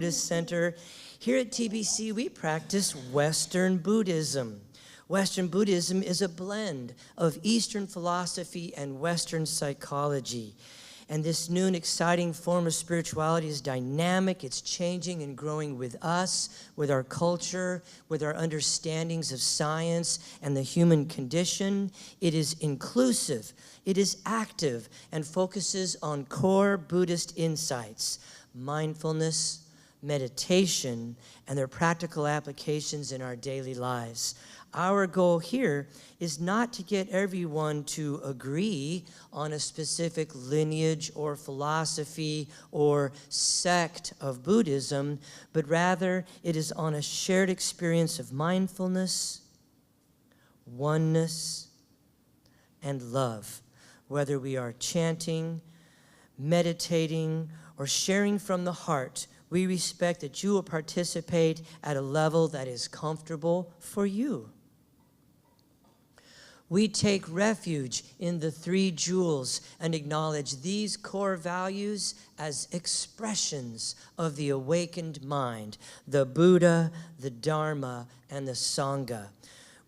Buddhist Center. Here at TBC, we practice Western Buddhism. Western Buddhism is a blend of Eastern philosophy and Western psychology. And this new and exciting form of spirituality is dynamic. It's changing and growing with us, with our culture, with our understandings of science and the human condition. It is inclusive. It is active and focuses on core Buddhist insights, mindfulness, meditation, and their practical applications in our daily lives. Our goal here is not to get everyone to agree on a specific lineage or philosophy or sect of Buddhism, but rather it is on a shared experience of mindfulness, oneness, and love, whether we are chanting, meditating, or sharing from the heart. We respect that you will participate at a level that is comfortable for you. We take refuge in the three jewels and acknowledge these core values as expressions of the awakened mind, the Buddha, the Dharma, and the Sangha.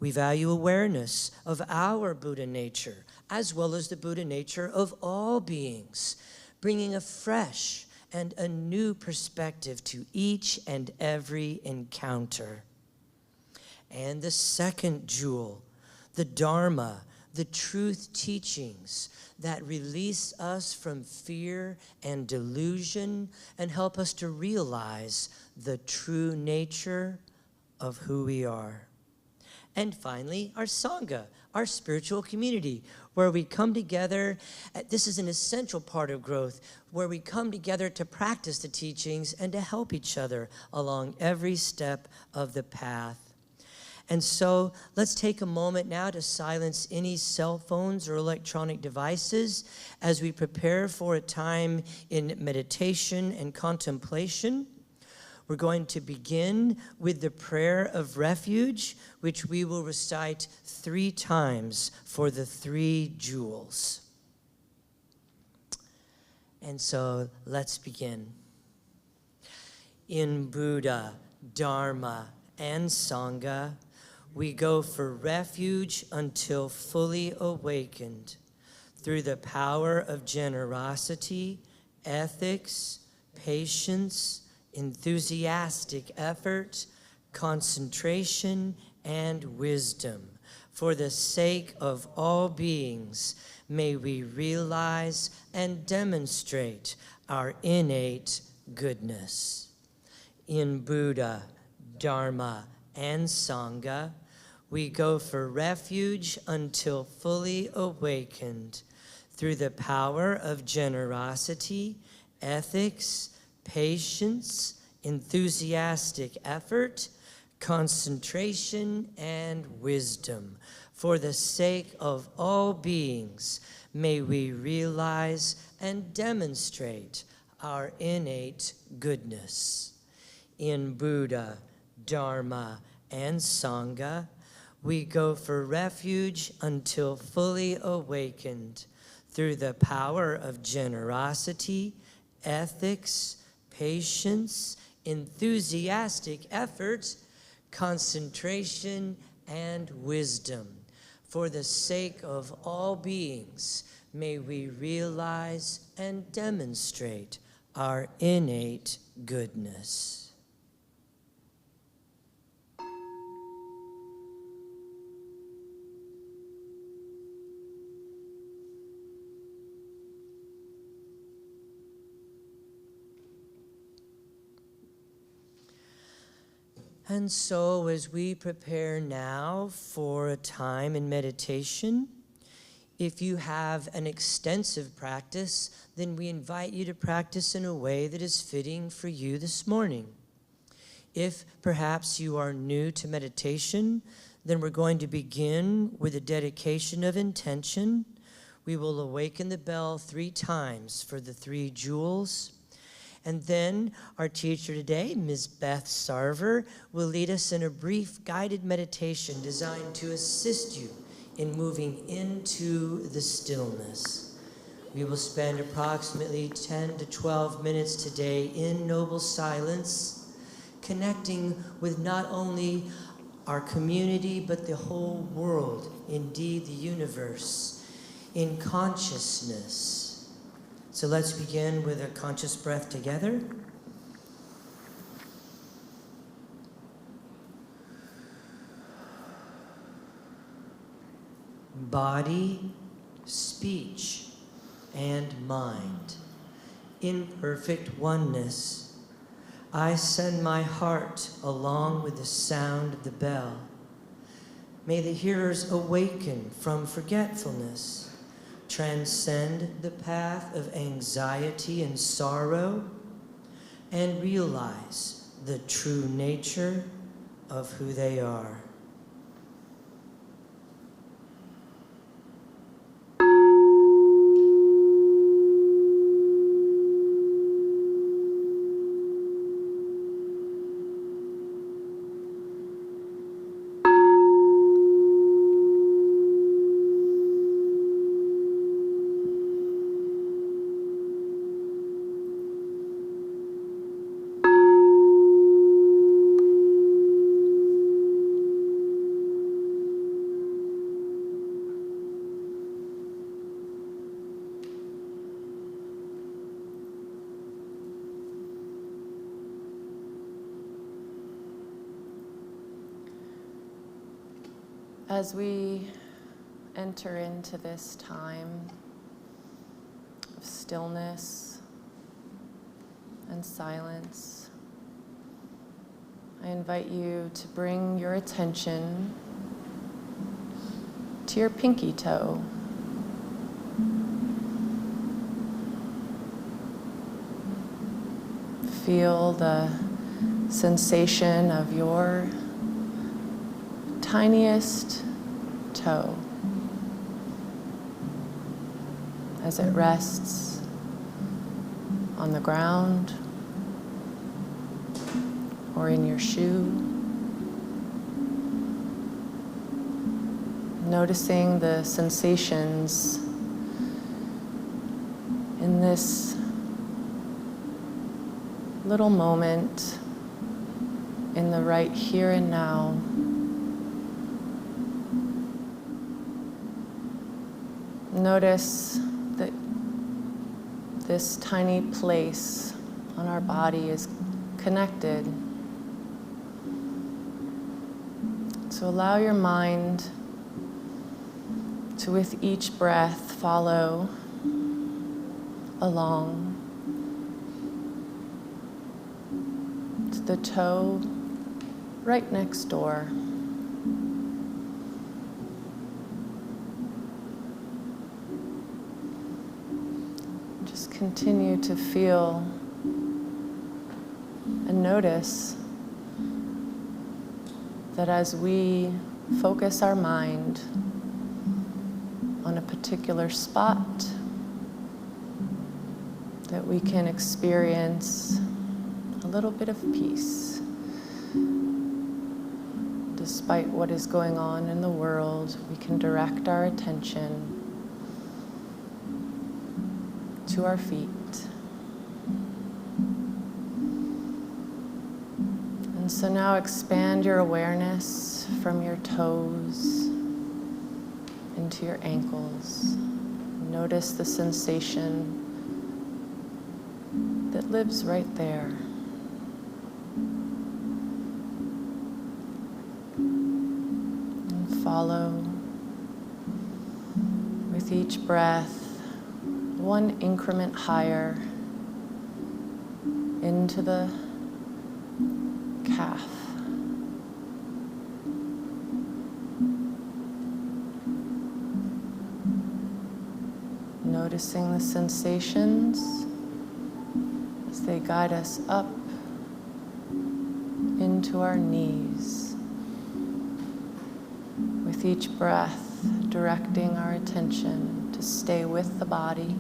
We value awareness of our Buddha nature, as well as the Buddha nature of all beings, bringing a fresh and a new perspective to each and every encounter. And the second jewel, the Dharma, the truth teachings that release us from fear and delusion and help us to realize the true nature of who we are. And finally, our Sangha, our spiritual community, where we come together. This is an essential part of growth, where we come together to practice the teachings and to help each other along every step of the path. And so let's take a moment now to silence any cell phones or electronic devices as we prepare for a time in meditation and contemplation. We're going to begin with the prayer of refuge, which we will recite 3 times for the 3 jewels. And so let's begin. In Buddha, Dharma, and Sangha, we go for refuge until fully awakened through the power of generosity, ethics, patience, enthusiastic effort, concentration, and wisdom. For the sake of all beings, may we realize and demonstrate our innate goodness. In Buddha, Dharma, and Sangha, we go for refuge until fully awakened through the power of generosity, ethics, patience, enthusiastic effort, concentration, and wisdom. For the sake of all beings, may we realize and demonstrate our innate goodness. In Buddha, Dharma, and Sangha, we go for refuge until fully awakened through the power of generosity, ethics, patience, enthusiastic effort, concentration, and wisdom. For the sake of all beings, may we realize and demonstrate our innate goodness. And so as we prepare now for a time in meditation, if you have an extensive practice, then we invite you to practice in a way that is fitting for you this morning. If perhaps you are new to meditation, then we're going to begin with a dedication of intention. We will awaken the bell 3 times for the 3 jewels. And then our teacher today, Ms. Beth Sarver, will lead us in a brief guided meditation designed to assist you in moving into the stillness. We will spend approximately 10 to 12 minutes today in noble silence, connecting with not only our community, but the whole world, indeed the universe, in consciousness. So let's begin with a conscious breath together. Body, speech, and mind, in perfect oneness, I send my heart along with the sound of the bell. May the hearers awaken from forgetfulness, transcend the path of anxiety and sorrow, and realize the true nature of who they are. As we enter into this time of stillness and silence, I invite you to bring your attention to your pinky toe. Feel the sensation of your tiniest toe as it rests on the ground or in your shoe. Noticing the sensations in this little moment in the right here and now. Notice that this tiny place on our body is connected. So allow your mind to, with each breath, follow along to the toe right next door. Continue to feel and notice that as we focus our mind on a particular spot, that we can experience a little bit of peace despite what is going on in the world. We can direct our attention to our feet. And so now expand your awareness from your toes into your ankles. Notice the sensation that lives right there. And follow with each breath one increment higher into the calf. Noticing the sensations as they guide us up into our knees. With each breath, directing our attention to stay with the body.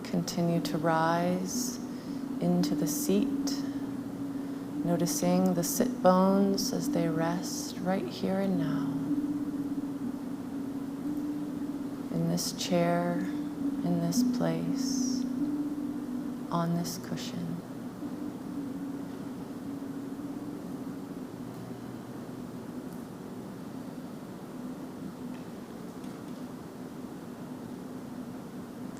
Continue to rise into the seat Noticing the sit bones as they rest right here and now. In this chair, in this place, on this cushion.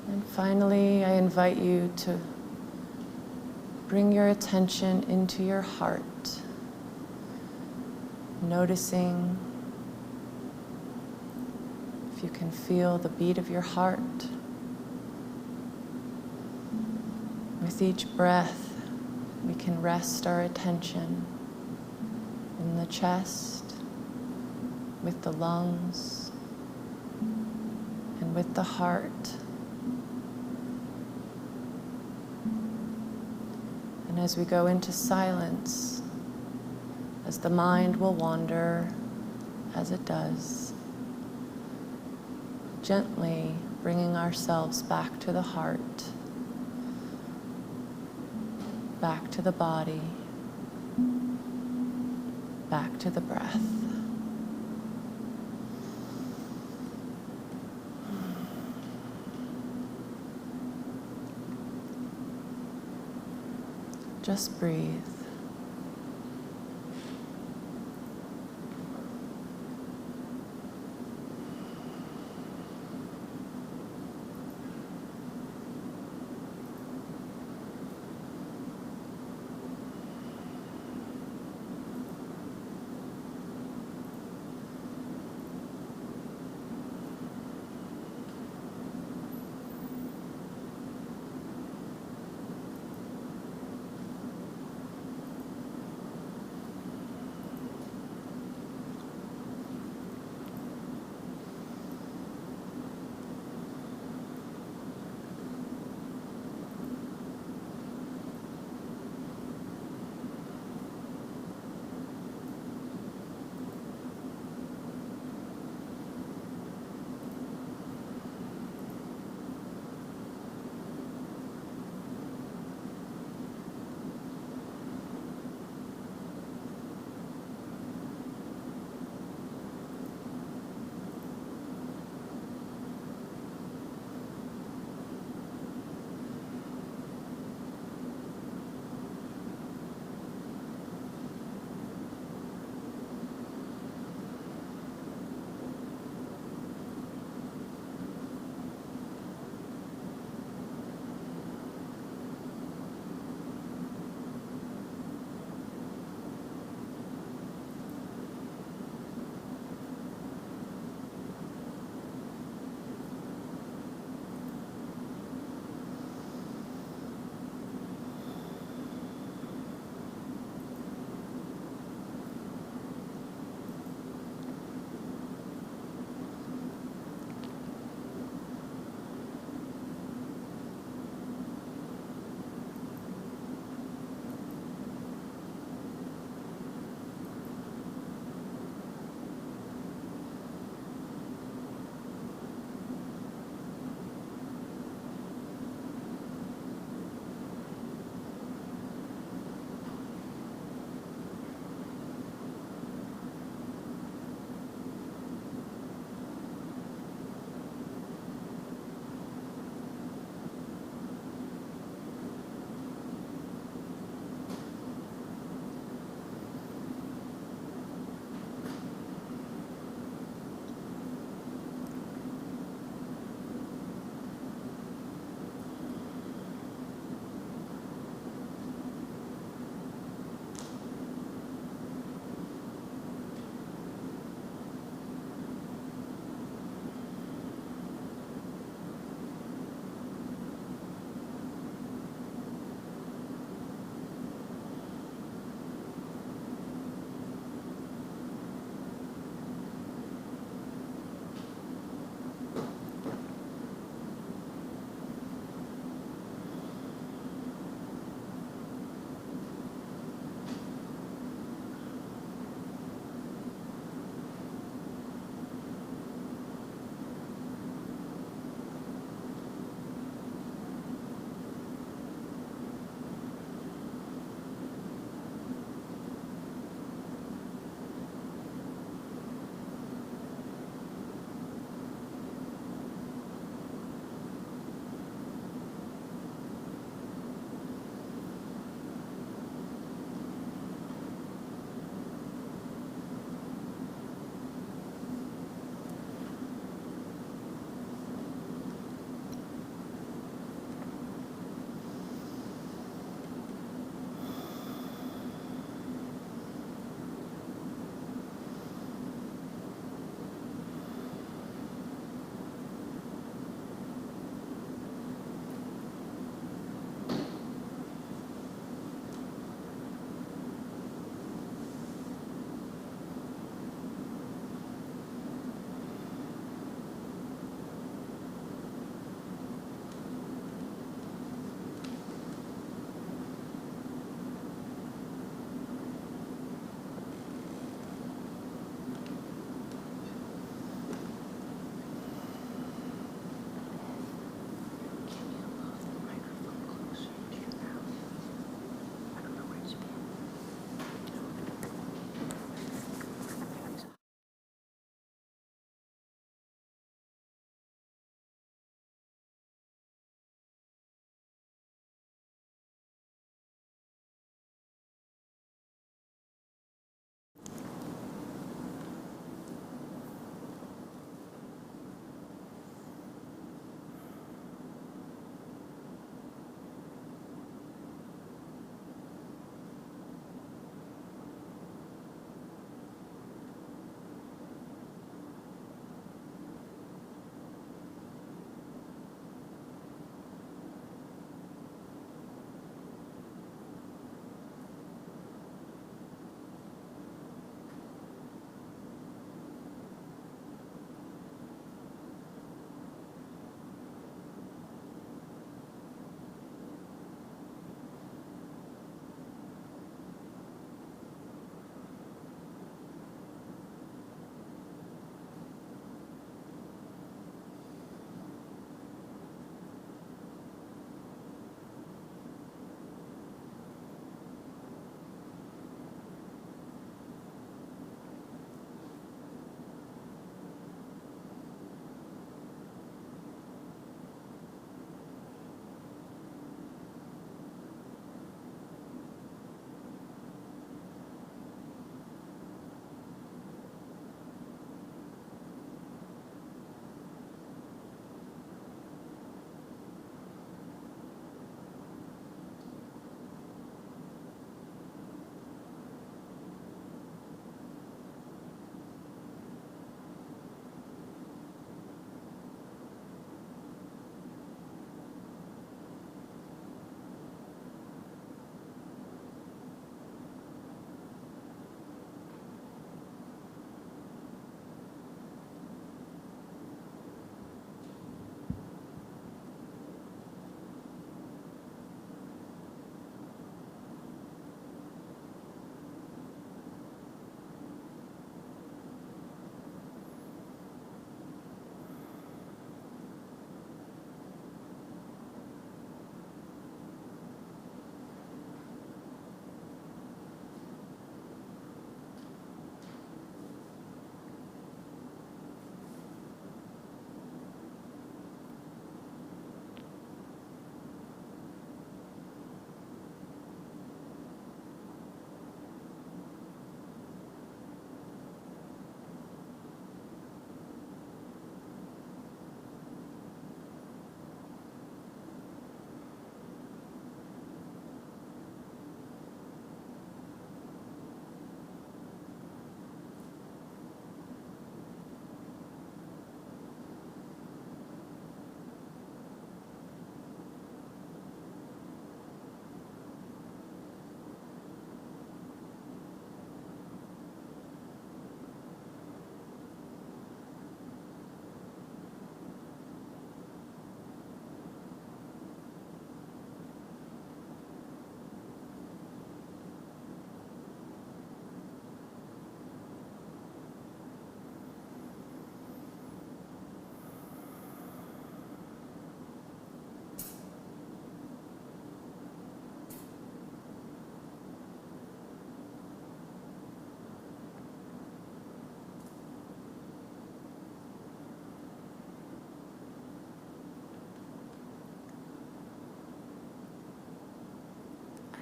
And finally, I invite you to bring your attention into your heart, noticing if you can feel the beat of your heart. With each breath, we can rest our attention in the chest, with the lungs, and with the heart. And as we go into silence, as the mind will wander, as it does, gently bringing ourselves back to the heart, back to the body, back to the breath. Just breathe.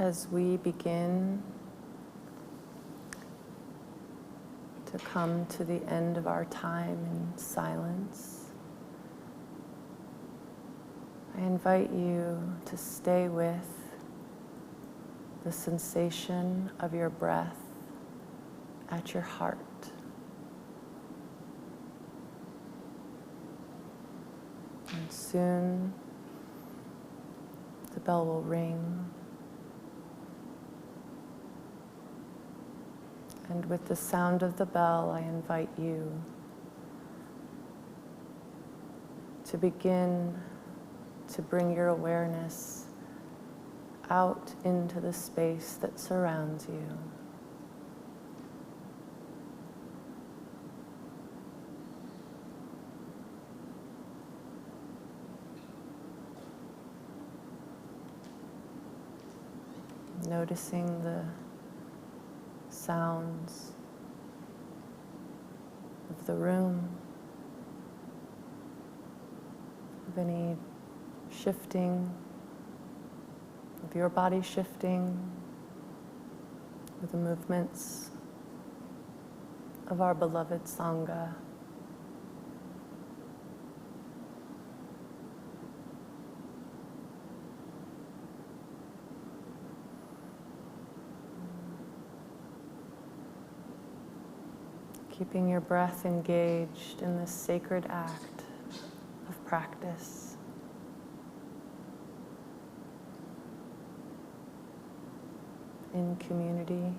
as we begin to come to the end of our time in silence, I invite you to stay with the sensation of your breath at your heart. And soon the bell will ring. And with the sound of the bell, I invite you to begin to bring your awareness out into the space that surrounds you. Noticing the sounds of the room, of any shifting, of your body shifting, with the movements of our beloved Sangha. Keeping your breath engaged in this sacred act of practice. In community.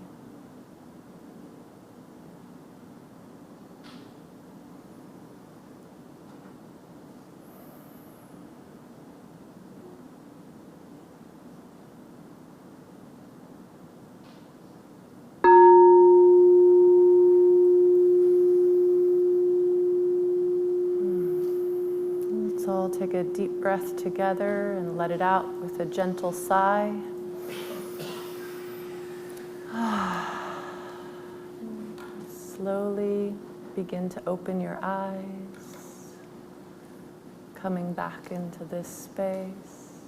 Let's all take a deep breath together and let it out with a gentle sigh. Slowly begin to open your eyes, coming back into this space.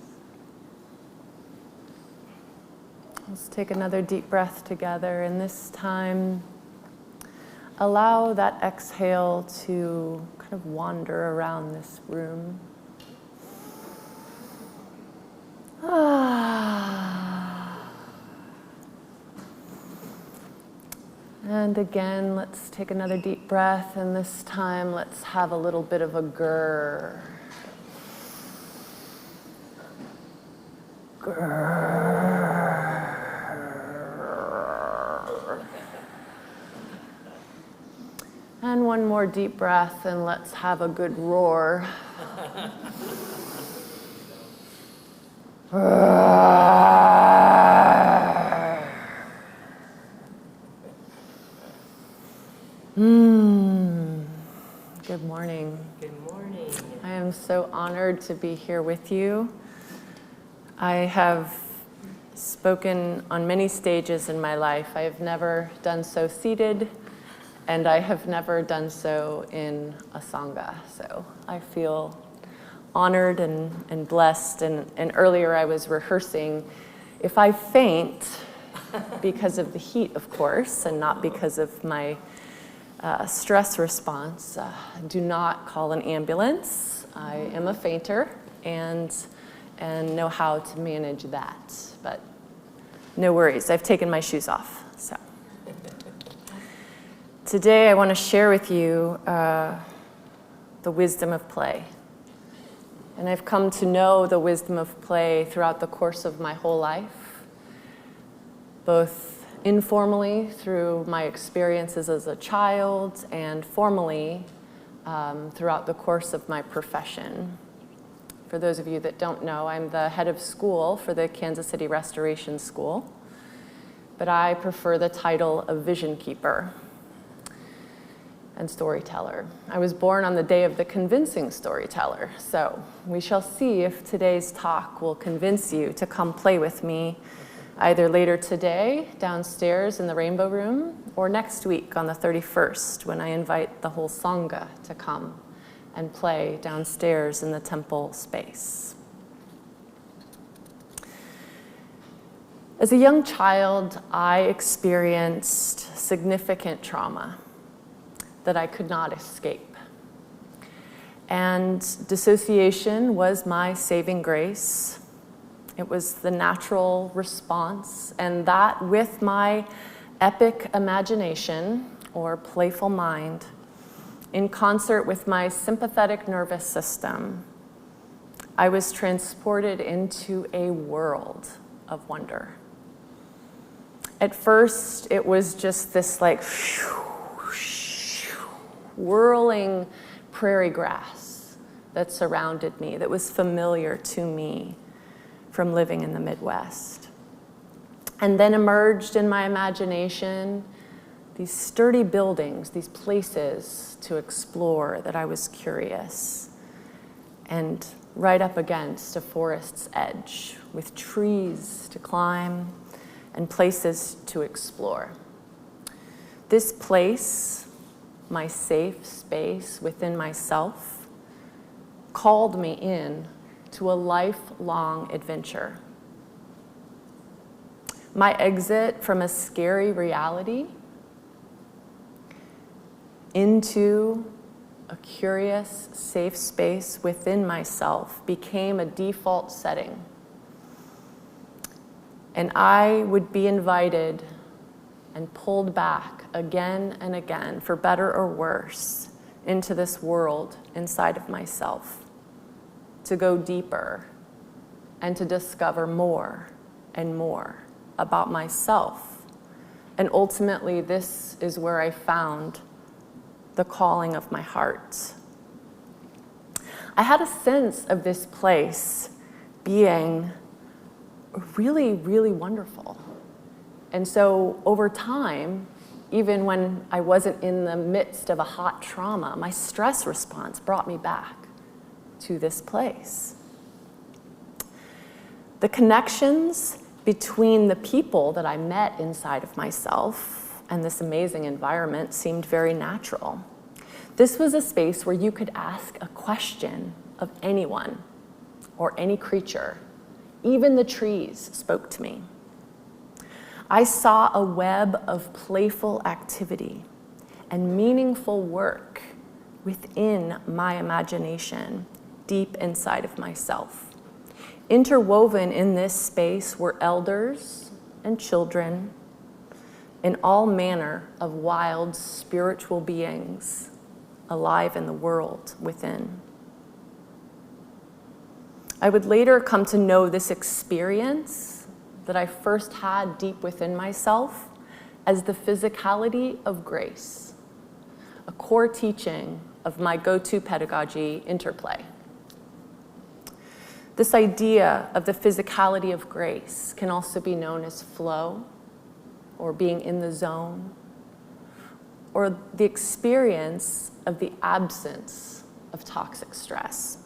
Let's take another deep breath together, and this time allow that exhale to kind of wander around this room. And again, let's take another deep breath, and this time let's have a little bit of a grrr. Grrr. And one more deep breath, and let's have a good roar. Good morning. Good morning. I am so honored to be here with you. I have spoken on many stages in my life. I have never done so seated, and I have never done so in a Sangha. So I feel honored and blessed. And earlier I was rehearsing, if I faint, because of the heat, of course, and not because of my stress response, do not call an ambulance. I am a fainter and know how to manage that. But no worries, I've taken my shoes off. So today I want to share with you the wisdom of play. And I've come to know the wisdom of play throughout the course of my whole life, both informally through my experiences as a child and formally throughout the course of my profession. For those of you that don't know, I'm the head of school for the Kansas City Restoration School, but I prefer the title of Vision Keeper and storyteller. I was born on the day of the convincing storyteller, so we shall see if today's talk will convince you to come play with me either later today downstairs in the Rainbow Room or next week on the 31st when I invite the whole Sangha to come and play downstairs in the temple space. As a young child, I experienced significant trauma that I could not escape. And dissociation was my saving grace. It was the natural response, and that with my epic imagination or playful mind, in concert with my sympathetic nervous system, I was transported into a world of wonder. At first, it was just this like whirling prairie grass that surrounded me, that was familiar to me from living in the Midwest. And then emerged in my imagination these sturdy buildings, these places to explore that I was curious, and right up against a forest's edge with trees to climb and places to explore. This place, my safe space within myself, called me in to a lifelong adventure. My exit from a scary reality into a curious, safe space within myself became a default setting. And I would be invited and pulled back again and again, for better or worse, into this world inside of myself, to go deeper and to discover more and more about myself. And ultimately, this is where I found the calling of my heart. I had a sense of this place being really, really wonderful. And so over time, even when I wasn't in the midst of a hot trauma, my stress response brought me back to this place. The connections between the people that I met inside of myself and this amazing environment seemed very natural. This was a space where you could ask a question of anyone or any creature. Even the trees spoke to me. I saw a web of playful activity and meaningful work within my imagination, deep inside of myself. Interwoven in this space were elders and children and all manner of wild spiritual beings alive in the world within. I would later come to know this experience that I first had deep within myself as the physicality of grace, a core teaching of my go-to pedagogy, interplay. This idea of the physicality of grace can also be known as flow, or being in the zone, or the experience of the absence of toxic stress.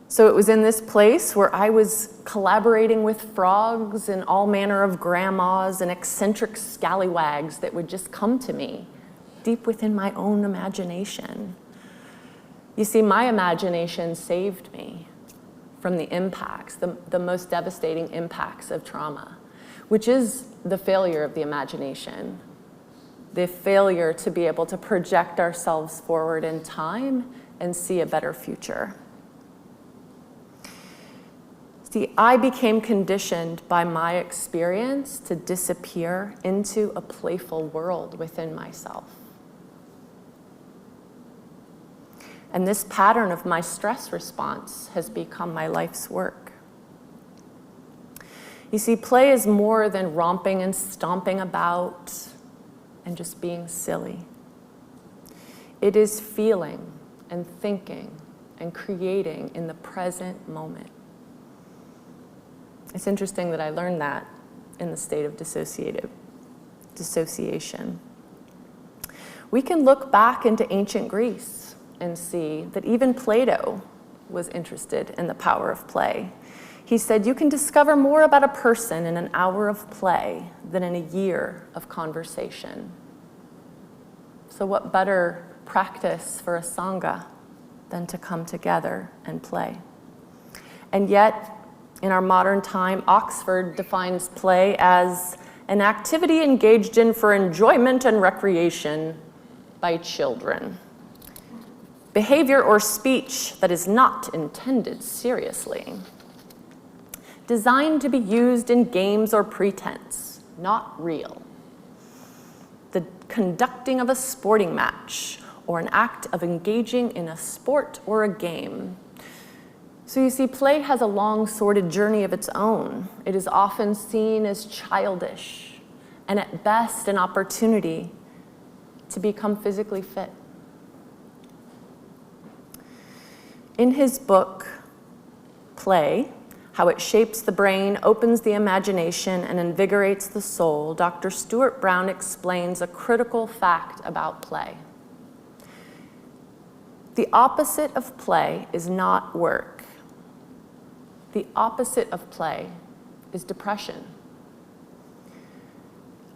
So it was in this place where I was collaborating with frogs and all manner of grandmas and eccentric scallywags that would just come to me deep within my own imagination. You see, my imagination saved me from the impacts, the most devastating impacts of trauma, which is the failure of the imagination, the failure to be able to project ourselves forward in time and see a better future. See, I became conditioned by my experience to disappear into a playful world within myself. And this pattern of my stress response has become my life's work. You see, play is more than romping and stomping about and just being silly. It is feeling and thinking and creating in the present moment. It's interesting that I learned that in the state of dissociation. We can look back into ancient Greece and see that even Plato was interested in the power of play. He said, you can discover more about a person in an hour of play than in a year of conversation. So what better practice for a Sangha than to come together and play? And yet, In our modern time, Oxford defines play as an activity engaged in for enjoyment and recreation by children. Behavior or speech that is not intended seriously. Designed to be used in games or pretense, not real. The conducting of a sporting match or an act of engaging in a sport or a game. So you see, play has a long, sordid journey of its own. It is often seen as childish and at best an opportunity to become physically fit. In his book, Play, How It Shapes the Brain, Opens the Imagination, and Invigorates the Soul, Dr. Stuart Brown explains a critical fact about play. The opposite of play is not work. The opposite of play is depression.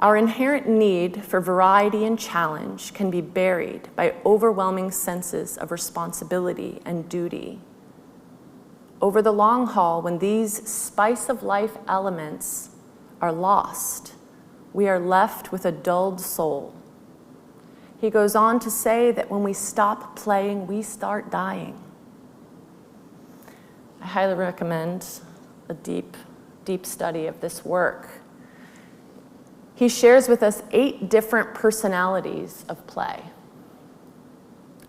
Our inherent need for variety and challenge can be buried by overwhelming senses of responsibility and duty. Over the long haul, when these spice of life elements are lost, we are left with a dulled soul. He goes on to say that when we stop playing, we start dying. I highly recommend a deep, deep study of this work. He shares with us 8 different personalities of play.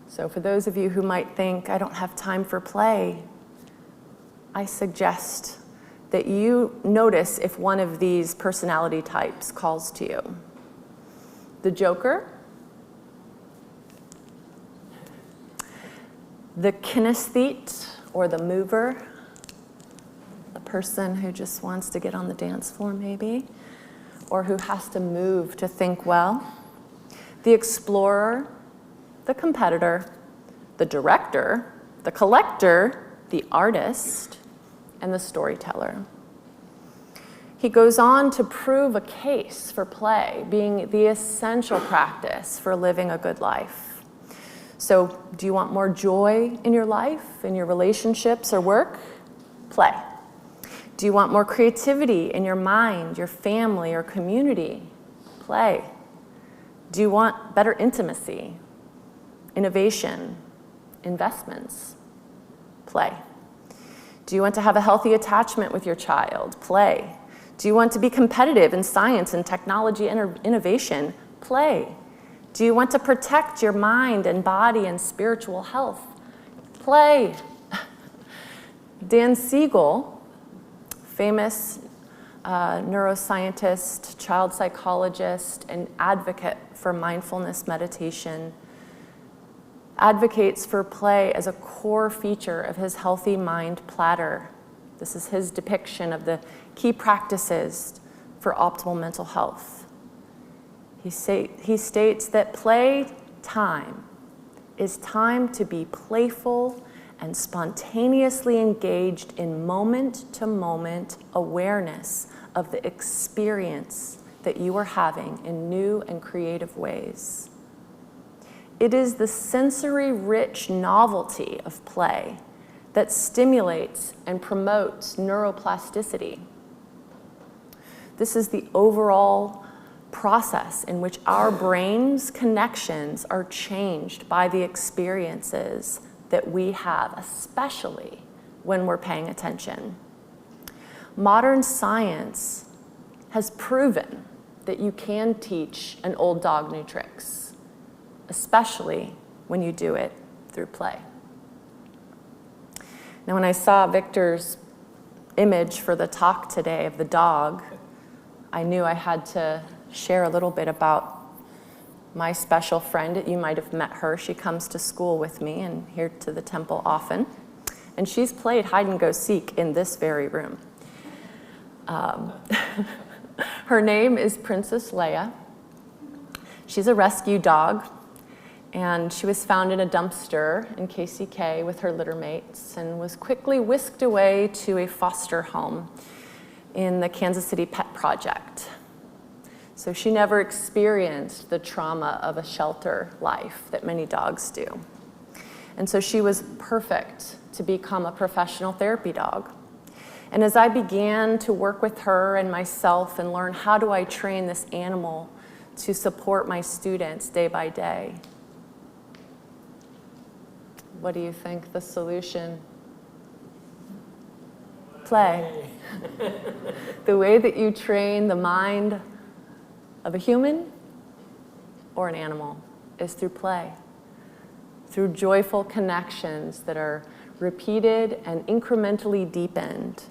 So for those of you who might think, I don't have time for play, I suggest that you notice if one of these personality types calls to you. The joker, the kinesthete, or the mover, the person who just wants to get on the dance floor maybe, or who has to move to think well, the explorer, the competitor, the director, the collector, the artist, and the storyteller. He goes on to prove a case for play being the essential practice for living a good life. So, do you want more joy in your life, in your relationships or work? Play. Do you want more creativity in your mind, your family, or community? Play. Do you want better intimacy, innovation, investments? Play. Do you want to have a healthy attachment with your child? Play. Do you want to be competitive in science and technology and innovation? Play. Do you want to protect your mind and body and spiritual health? Play. Dan Siegel, famous neuroscientist, child psychologist, and advocate for mindfulness meditation, advocates for play as a core feature of his Healthy Mind Platter. This is his depiction of the key practices for optimal mental health. He states that play time is time to be playful and spontaneously engaged in moment-to-moment awareness of the experience that you are having in new and creative ways. It is the sensory-rich novelty of play that stimulates and promotes neuroplasticity. This is the overall process in which our brain's connections are changed by the experiences that we have, especially when we're paying attention. Modern science has proven that you can teach an old dog new tricks, especially when you do it through play. Now, when I saw Victor's image for the talk today of the dog, I knew I had to share a little bit about my special friend. You might have met her. She comes to school with me and here to the temple often. And she's played hide and go seek in this very room. Her name is Princess Leia. She's a rescue dog, and she was found in a dumpster in KCK with her litter mates and was quickly whisked away to a foster home in the Kansas City Pet Project. So she never experienced the trauma of a shelter life that many dogs do. And so she was perfect to become a professional therapy dog. And as I began to work with her and myself and learn how do I train this animal to support my students day by day, what do you think the solution? Play. The way that you train the mind of a human or an animal is through play, through joyful connections that are repeated and incrementally deepened.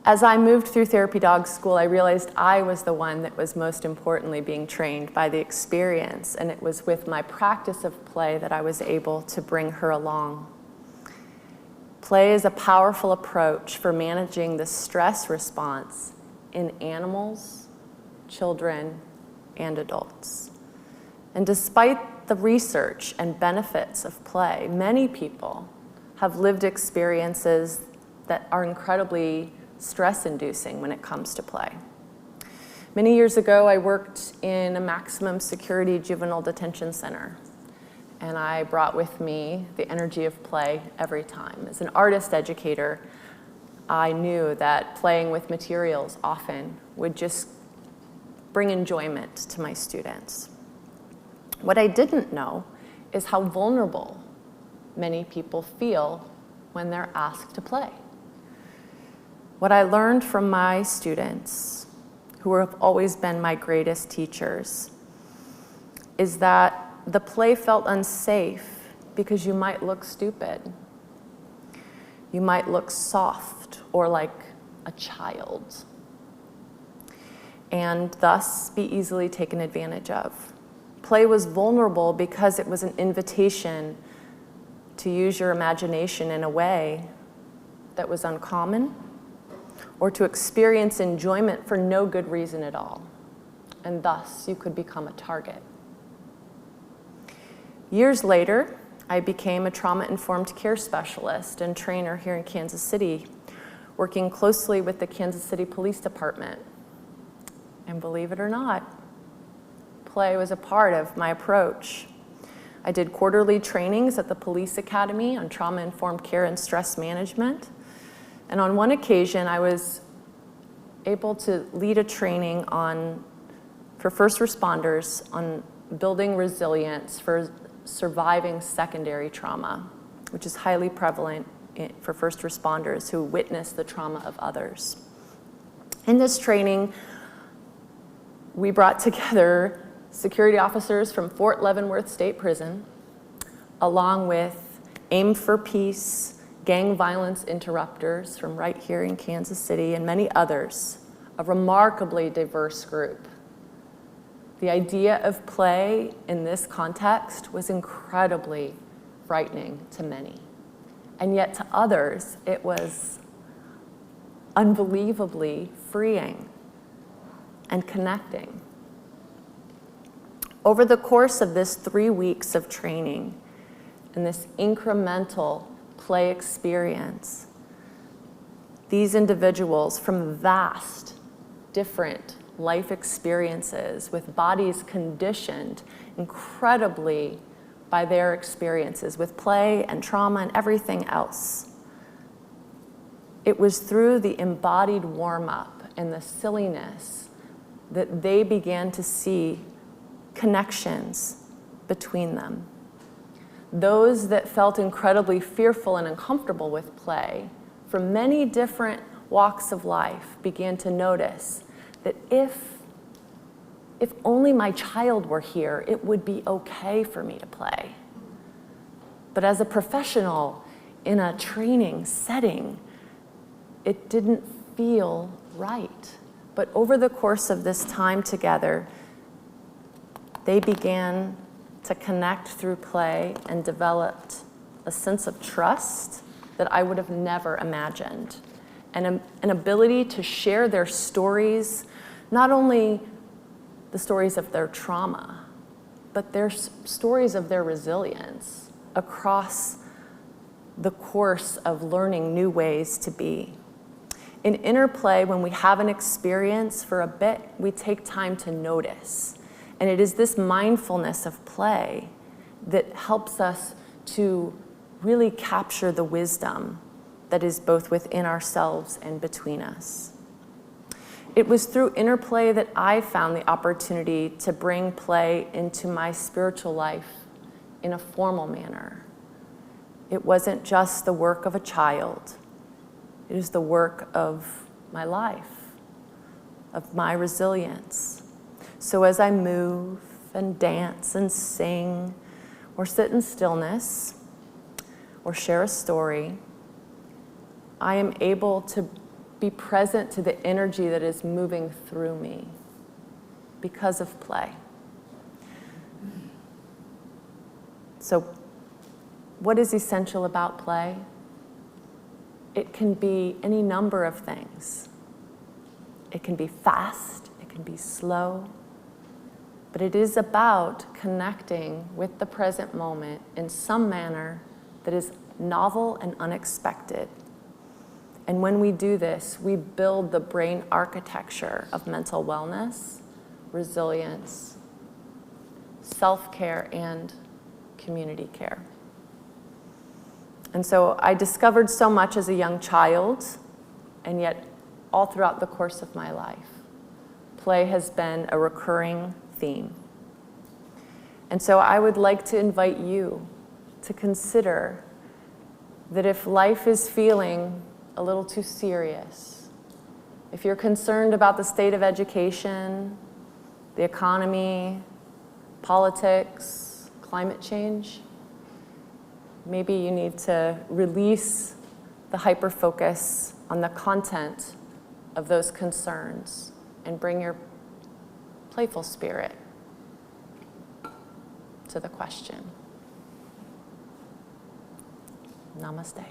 As I moved through therapy dog school, I realized I was the one that was most importantly being trained by the experience, and it was with my practice of play that I was able to bring her along. Play is a powerful approach for managing the stress response in animals, children, and adults. And despite the research and benefits of play, many people have lived experiences that are incredibly stress-inducing when it comes to play. Many years ago, I worked in a maximum security juvenile detention center, and I brought with me the energy of play every time. As an artist educator, I knew that playing with materials often would just bring enjoyment to my students. What I didn't know is how vulnerable many people feel when they're asked to play. What I learned from my students, who have always been my greatest teachers, is that the play felt unsafe because you might look stupid. You might look soft or like a child, and thus be easily taken advantage of. Play was vulnerable because it was an invitation to use your imagination in a way that was uncommon, or to experience enjoyment for no good reason at all, and thus you could become a target. Years later, I became a trauma-informed care specialist and trainer here in Kansas City, working closely with the Kansas City Police Department. And believe it or not, play was a part of my approach. I did quarterly trainings at the Police Academy on trauma-informed care and stress management. And on one occasion, I was able to lead a training for first responders on building resilience for surviving secondary trauma, which is highly prevalent for first responders who witness the trauma of others. In this training, we brought together security officers from Fort Leavenworth State Prison, along with Aim for Peace, gang violence interrupters from right here in Kansas City, and many others, a remarkably diverse group. The idea of play in this context was incredibly frightening to many. And yet to others, it was unbelievably freeing and connecting. Over the course of this 3 weeks of training and this incremental play experience, these individuals from vast, different life experiences with bodies conditioned incredibly by their experiences with play and trauma and everything else. It was through the embodied warm-up and the silliness that they began to see connections between them. Those that felt incredibly fearful and uncomfortable with play from many different walks of life began to notice that if only my child were here, it would be okay for me to play. But as a professional in a training setting, it didn't feel right. But over the course of this time together, they began to connect through play and developed a sense of trust that I would have never imagined. And an ability to share their stories, not only the stories of their trauma, but their stories of their resilience across the course of learning new ways to be. In interplay, when we have an experience for a bit, we take time to notice. And it is this mindfulness of play that helps us to really capture the wisdom that is both within ourselves and between us. It was through interplay that I found the opportunity to bring play into my spiritual life in a formal manner. It wasn't just the work of a child. It is the work of my life, of my resilience. So as I move and dance and sing, or sit in stillness, or share a story, I am able to be present to the energy that is moving through me because of play. So, what is essential about play? It can be any number of things. It can be fast, it can be slow, but it is about connecting with the present moment in some manner that is novel and unexpected. And when we do this, we build the brain architecture of mental wellness, resilience, self-care, and community care. And so I discovered so much as a young child, and yet all throughout the course of my life, play has been a recurring theme. And so I would like to invite you to consider that if life is feeling a little too serious, if you're concerned about the state of education, the economy, politics, climate change, maybe you need to release the hyper-focus on the content of those concerns and bring your playful spirit to the question. Namaste.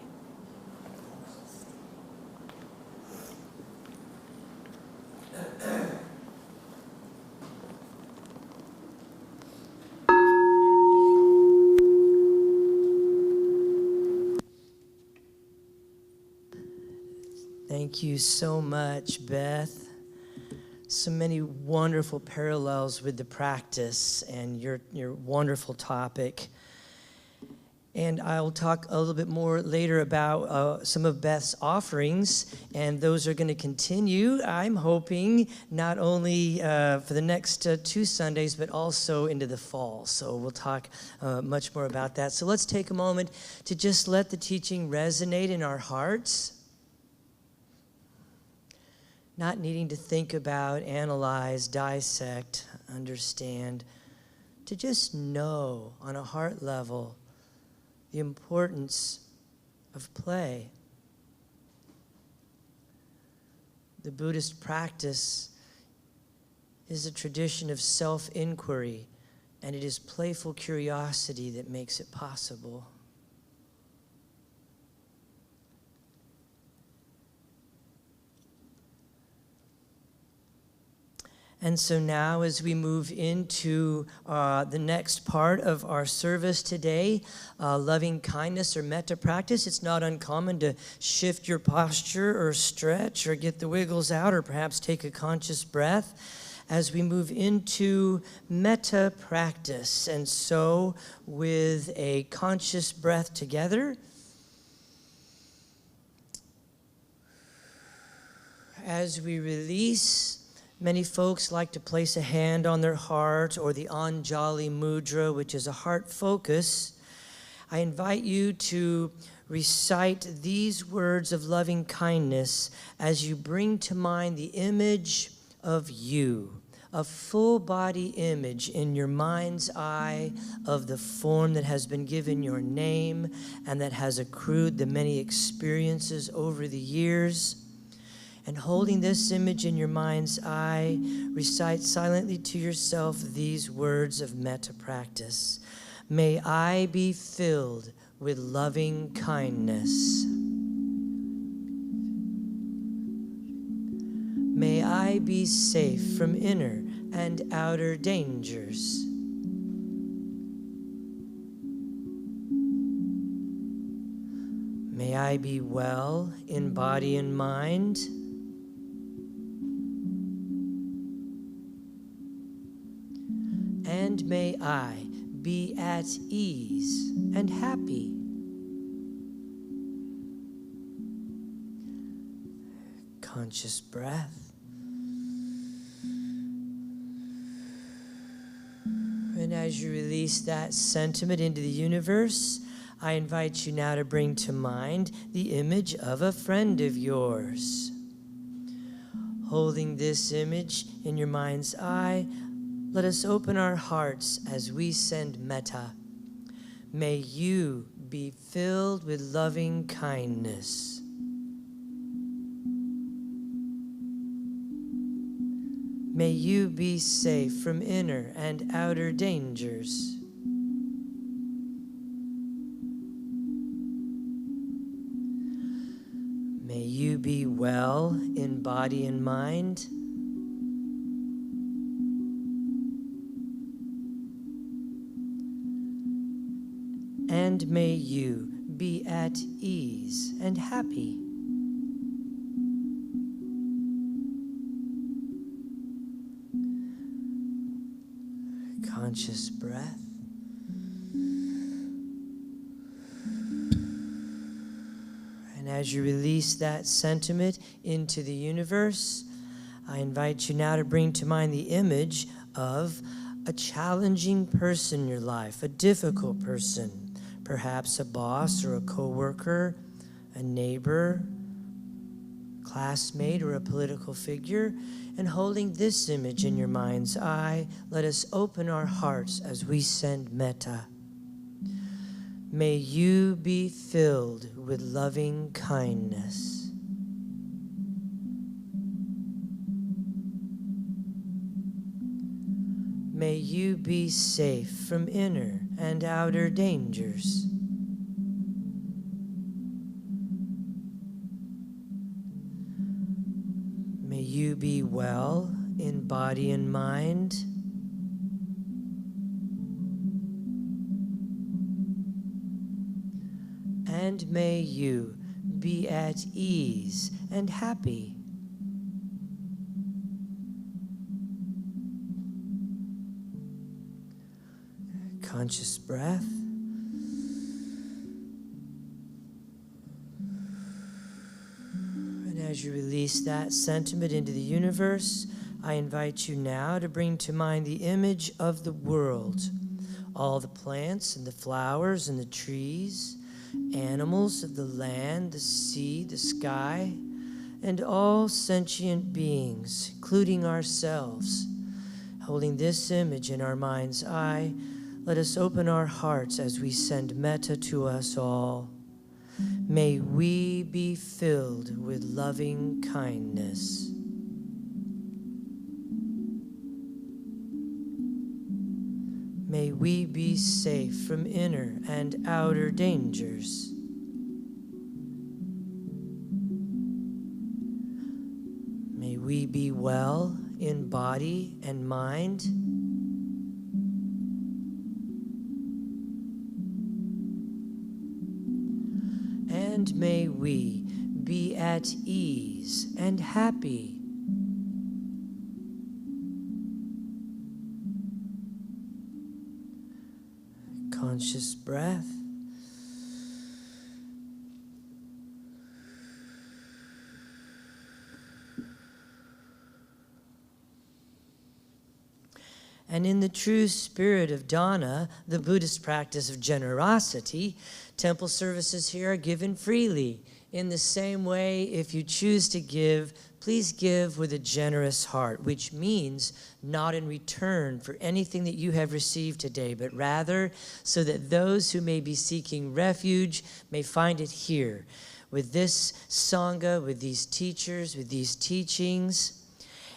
Thank you so much, Beth. So many wonderful parallels with the practice and your wonderful topic. And I'll talk a little bit more later about some of Beth's offerings, and those are going to continue, I'm hoping, not only for the next 2 Sundays, but also into the fall. So we'll talk much more about that. So let's take a moment to just let the teaching resonate in our hearts. Not needing to think about, analyze, dissect, understand, to just know on a heart level the importance of play. The Buddhist practice is a tradition of self-inquiry, and it is playful curiosity that makes it possible. And so now as we move into the next part of our service today, loving kindness or metta practice, it's not uncommon to shift your posture or stretch or get the wiggles out or perhaps take a conscious breath as we move into metta practice. And so with a conscious breath together, as we release, many folks like to place a hand on their heart or the Anjali Mudra, which is a heart focus. I invite you to recite these words of loving kindness as you bring to mind the image of you, a full body image in your mind's eye of the form that has been given your name and that has accrued the many experiences over the years. And holding this image in your mind's eye, recite silently to yourself these words of metta practice. May I be filled with loving kindness. May I be safe from inner and outer dangers. May I be well in body and mind. And may I be at ease and happy. Conscious breath. And as you release that sentiment into the universe, I invite you now to bring to mind the image of a friend of yours. Holding this image in your mind's eye, let us open our hearts as we send metta. May you be filled with loving kindness. May you be safe from inner and outer dangers. May you be well in body and mind. And may you be at ease and happy. Conscious breath. And as you release that sentiment into the universe, I invite you now to bring to mind the image of a challenging person in your life, a difficult person, perhaps a boss or a coworker, a neighbor, classmate, or a political figure. And holding this image in your mind's eye, let us open our hearts as we send metta. May you be filled with loving kindness. May you be safe from inner and outer dangers. May you be well in body and mind. And may you be at ease and happy. Conscious breath. And as you release that sentiment into the universe, I invite you now to bring to mind the image of the world. All the plants and the flowers and the trees, animals of the land, the sea, the sky, and all sentient beings, including ourselves. Holding this image in our mind's eye, let us open our hearts as we send metta to us all. May we be filled with loving kindness. May we be safe from inner and outer dangers. May we be well in body and mind. And may we be at ease and happy. Conscious breath. And in the true spirit of dana, the Buddhist practice of generosity, temple services here are given freely. In the same way, if you choose to give, please give with a generous heart, which means not in return for anything that you have received today, but rather so that those who may be seeking refuge may find it here. With this Sangha, with these teachers, with these teachings.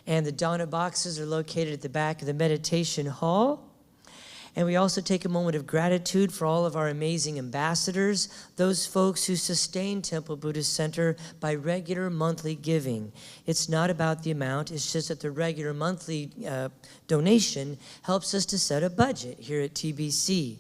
And the dana boxes are located at the back of the meditation hall. And we also take a moment of gratitude for all of our amazing ambassadors, those folks who sustain Temple Buddhist Center by regular monthly giving. It's not about the amount, it's just that the regular monthly donation helps us to set a budget here at TBC.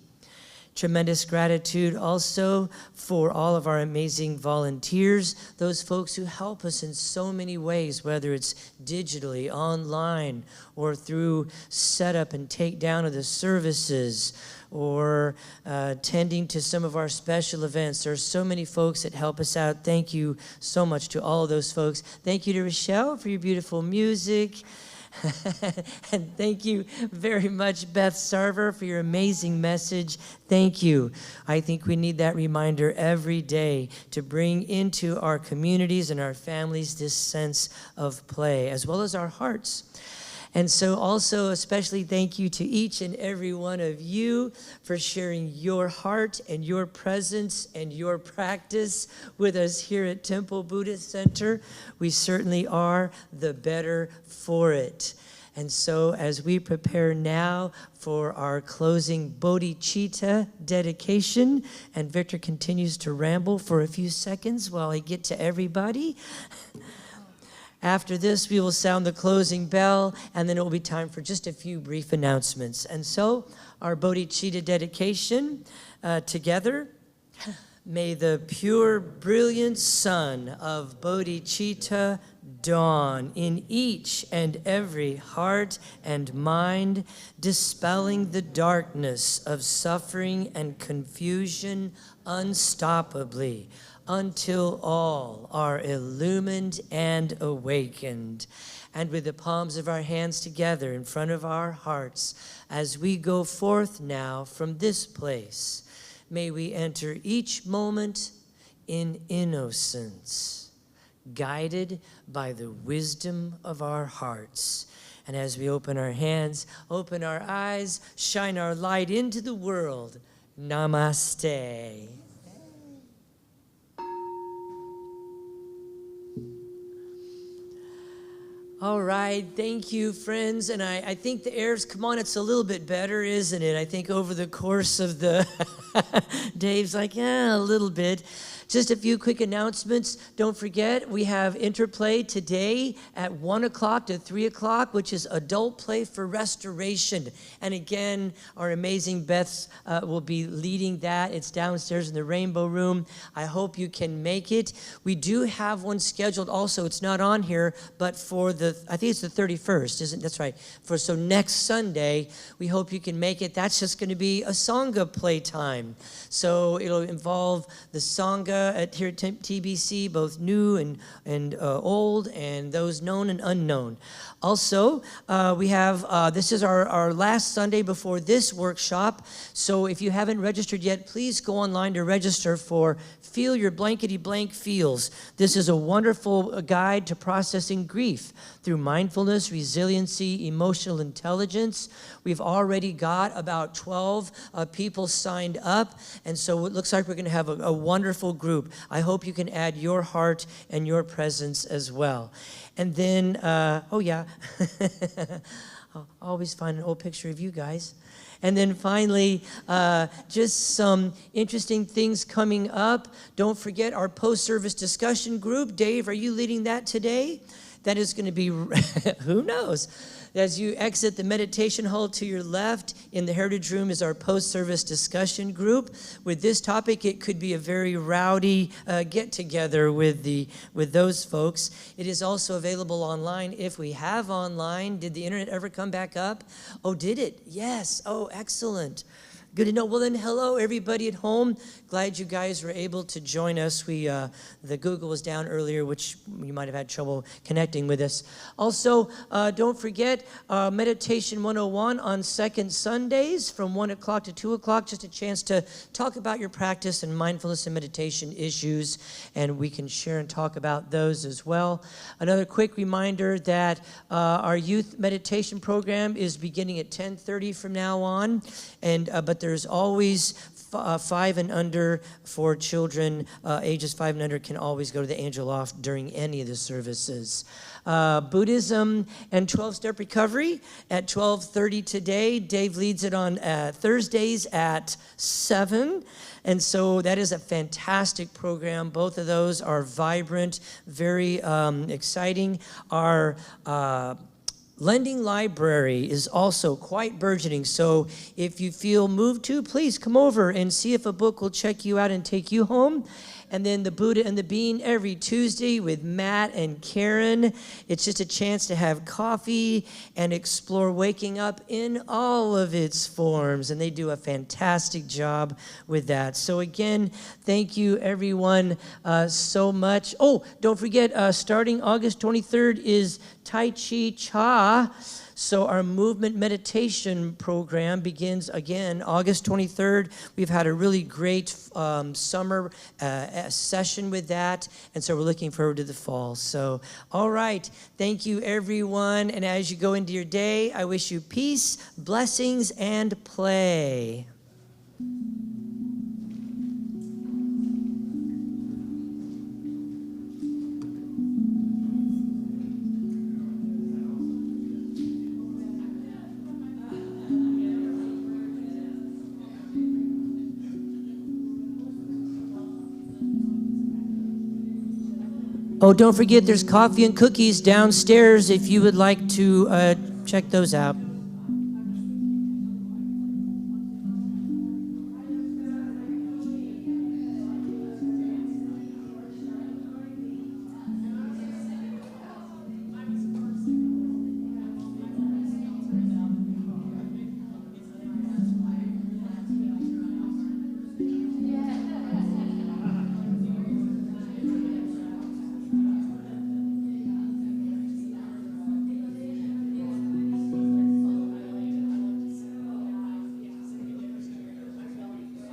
Tremendous gratitude also for all of our amazing volunteers, those folks who help us in so many ways, whether it's digitally, online, or through setup and takedown of the services, or attending to some of our special events. There are so many folks that help us out. Thank you so much to all of those folks. Thank you to Rochelle for your beautiful music. And thank you very much, Beth Sarver, for your amazing message. Thank you. I think we need that reminder every day to bring into our communities and our families this sense of play, as well as our hearts. And so also especially thank you to each and every one of you for sharing your heart and your presence and your practice with us here at Temple Buddhist Center. We certainly are the better for it. And so as we prepare now for our closing bodhicitta dedication, and Victor continues to ramble for a few seconds while I get to everybody. After this, we will sound the closing bell, and then it will be time for just a few brief announcements. And so, our bodhicitta dedication together. May the pure, brilliant sun of bodhicitta dawn in each and every heart and mind, dispelling the darkness of suffering and confusion unstoppably, until all are illumined and awakened. And with the palms of our hands together in front of our hearts, as we go forth now from this place, may we enter each moment in innocence, guided by the wisdom of our hearts. And as we open our hands, open our eyes, shine our light into the world. Namaste. All right, thank you, friends. And I think the air's come on. It's a little bit better, isn't it? I think over the course of the Dave's like, yeah, a little bit. Just a few quick announcements. Don't forget, we have Interplay today at 1 o'clock to 3 o'clock, which is Adult Play for Restoration. And again, our amazing Beth will be leading that. It's downstairs in the Rainbow Room. I hope you can make it. We do have one scheduled also. It's not on here, but for I think it's the 31st, isn't it? That's right. So next Sunday, we hope you can make it. That's just going to be a Sangha playtime. So it'll involve the Sangha here at TBC, both new and old, and those known and unknown. Also, we have, this is our last Sunday before this workshop. So if you haven't registered yet, please go online to register for Feel Your Blankety Blank Feels. This is a wonderful guide to processing grief through mindfulness, resiliency, emotional intelligence. We've already got about 12 people signed up, and so it looks like we're going to have a wonderful group. I hope you can add your heart and your presence as well. And then, oh yeah, I'll always find an old picture of you guys. And then finally, just some interesting things coming up. Don't forget our post-service discussion group. Dave, are you leading that today? That is going to be, who knows? As you exit the meditation hall to your left, in the Heritage Room is our post-service discussion group. With this topic, it could be a very rowdy get-together with those folks. It is also available online if we have online. Did the internet ever come back up? Oh, did it? Yes. Oh, excellent. Good to know. Well, then, hello, everybody at home. Glad you guys were able to join us. The Google was down earlier, which you might have had trouble connecting with us. Also, don't forget Meditation 101 on second Sundays from 1 o'clock to 2 o'clock. Just a chance to talk about your practice and mindfulness and meditation issues, and we can share and talk about those as well. Another quick reminder that our youth meditation program is beginning at 10:30 from now on, but there's always 5 and under for children. Ages 5 and under can always go to the Angel Loft during any of the services. Buddhism and 12-step recovery at 12:30 today. Dave leads it on Thursdays at 7. And so that is a fantastic program. Both of those are vibrant, very exciting. Our lending library is also quite burgeoning, so if you feel moved to, please come over and see if a book will check you out and take you home. And then the Buddha and the Bean every Tuesday with Matt and Karen. It's just a chance to have coffee and explore waking up in all of its forms. And they do a fantastic job with that. So again, thank you everyone so much. Oh, don't forget, starting August 23rd is Tai Chi Cha. So our movement meditation program begins again August 23rd. We've had a really great summer session with that, and so we're looking forward to the fall. So, all right, thank you everyone, and as you go into your day, I wish you peace, blessings, and play. Oh, don't forget there's coffee and cookies downstairs if you would like to check those out.